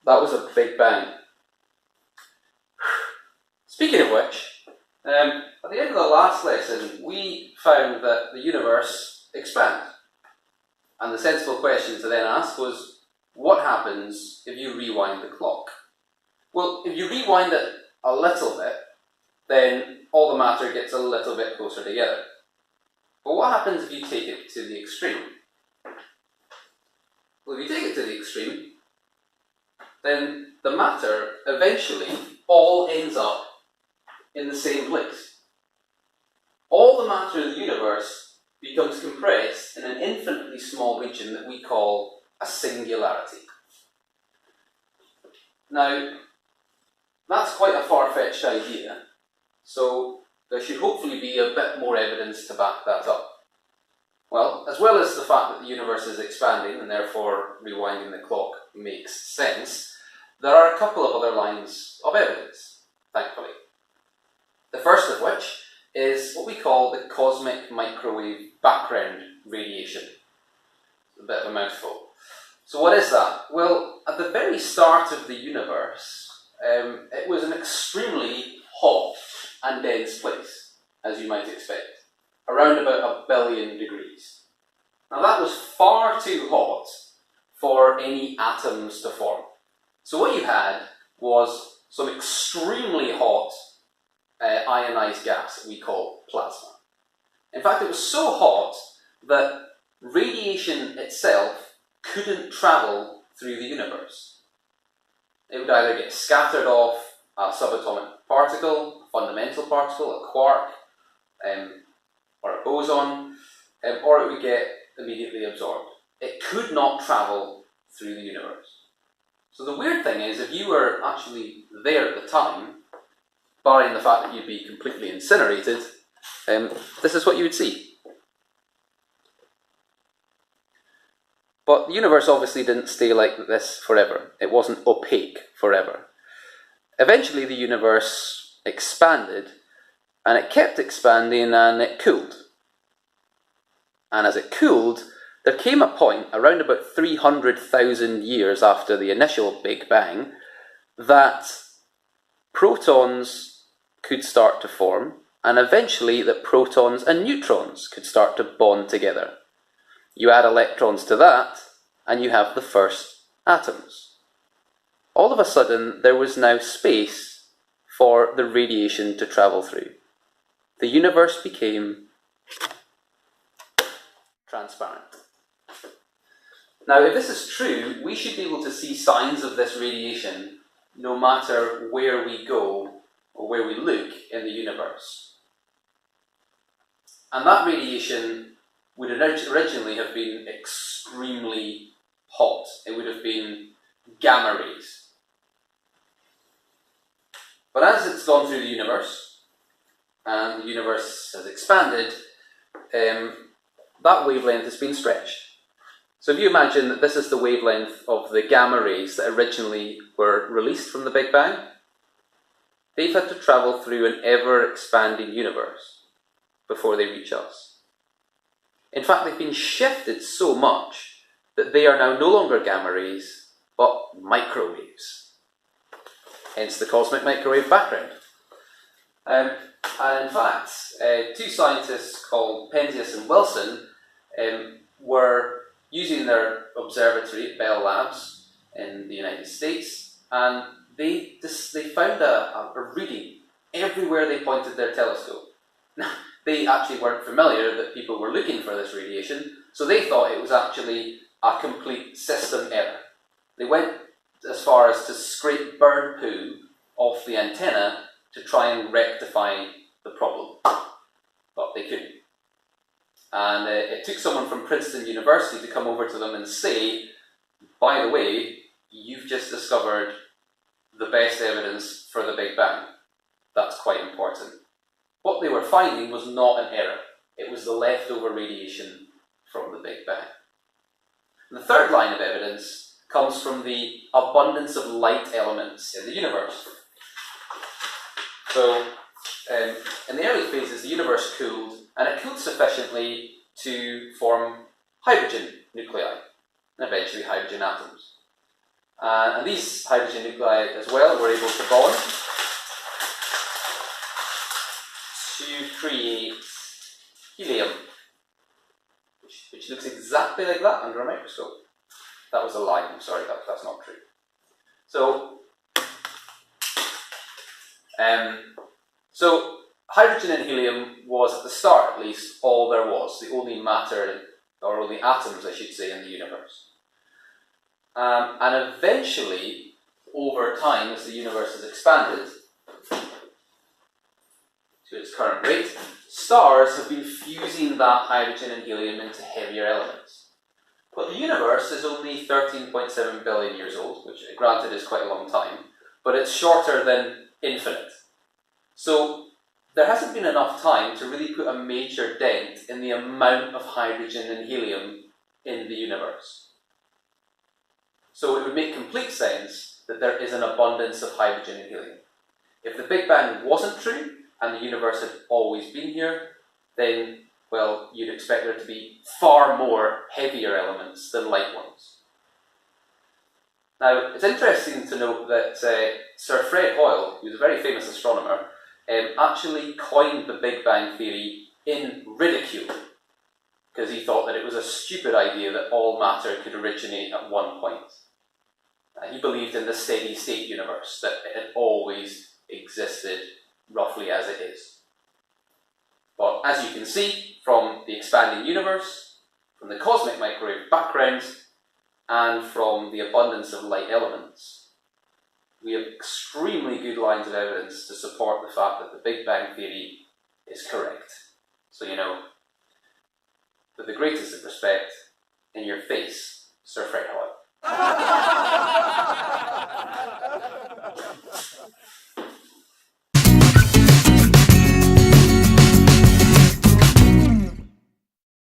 that was a big bang. Speaking of which, at the end of the last lesson, we found that the universe expands. And the sensible question to then ask was, what happens if you rewind the clock? Well, if you rewind it a little bit, then all the matter gets a little bit closer together. But what happens if you take it to the extreme? Well, if you take it to the extreme, then the matter eventually all ends up in the same place. All the matter of the universe becomes compressed in an infinitely small region that we call a singularity. Now, that's quite a far-fetched idea, so there should hopefully be a bit more evidence to back that up. Well as the fact that the universe is expanding and therefore rewinding the clock makes sense, there are a couple of other lines of evidence, thankfully. The first of which is what we call the cosmic microwave background radiation. It's a bit of a mouthful. So what is that? Well, at the very start of the universe, it was an extremely hot and dense place, as you might expect, around about 1 billion degrees. Now that was far too hot for any atoms to form. So what you had was some extremely hot ionized gas that we call plasma. In fact, it was so hot that radiation itself couldn't travel through the universe. It would either get scattered off a subatomic particle, a fundamental particle, a quark, or a boson, or it would get immediately absorbed. It could not travel through the universe. So the weird thing is, if you were actually there at the time, barring the fact that you'd be completely incinerated, this is what you would see. But the universe obviously didn't stay like this forever. It wasn't opaque forever. Eventually the universe expanded, and it kept expanding, and it cooled. And as it cooled, there came a point around about 300,000 years after the initial Big Bang that protons could start to form, and eventually that protons and neutrons could start to bond together. You add electrons to that, and you have the first atoms. All of a sudden, there was now space for the radiation to travel through. The universe became transparent. Now, if this is true, we should be able to see signs of this radiation no matter where we go or where we look in the universe. And that radiation would originally have been extremely hot. It would have been gamma rays. But as it's gone through the universe, and the universe has expanded, that wavelength has been stretched. So if you imagine that this is the wavelength of the gamma rays that originally were released from the Big Bang, they've had to travel through an ever-expanding universe before they reach us. In fact, they've been shifted so much that they are now no longer gamma rays, but microwaves. Hence the cosmic microwave background. And in fact, two scientists called Penzias and Wilson were using their observatory at Bell Labs in the United States, and they found a reading everywhere they pointed their telescope. Now, they actually weren't familiar that people were looking for this radiation, so they thought it was actually a complete system error. They went as far as to scrape bird poo off the antenna to try and rectify the problem, but they couldn't. And it took someone from Princeton University to come over to them and say, by the way, you've just discovered the best evidence for the Big Bang. That's quite important. What they were finding was not an error. It was the leftover radiation from the Big Bang. And the third line of evidence comes from the abundance of light elements in the universe. So, in the early phases, the universe cooled, and it cooled sufficiently to form hydrogen nuclei, and eventually hydrogen atoms. And these hydrogen nuclei as well were able to bond to create helium, which looks exactly like that under a microscope. That was a lie, I'm sorry, that's not true. So hydrogen and helium was, at the start at least, all there was, the only matter, or only atoms I should say, in the universe. And eventually, over time, as the universe has expanded to its current rate, stars have been fusing that hydrogen and helium into heavier elements. But the universe is only 13.7 billion years old, which granted is quite a long time, but it's shorter than infinite. So there hasn't been enough time to really put a major dent in the amount of hydrogen and helium in the universe. So it would make complete sense that there is an abundance of hydrogen and helium. If the Big Bang wasn't true, and the universe had always been here, then, well, you'd expect there to be far more heavier elements than light ones. Now, it's interesting to note that Sir Fred Hoyle, who's a very famous astronomer, actually coined the Big Bang theory in ridicule, because he thought that it was a stupid idea that all matter could originate at one point. He believed in the steady state universe, that it had always existed roughly as it is. But as you can see from the expanding universe, from the cosmic microwave background, and from the abundance of light elements, we have extremely good lines of evidence to support the fact that the Big Bang theory is correct. So, you know, with the greatest of respect, in your face, Sir Fred Hoyle.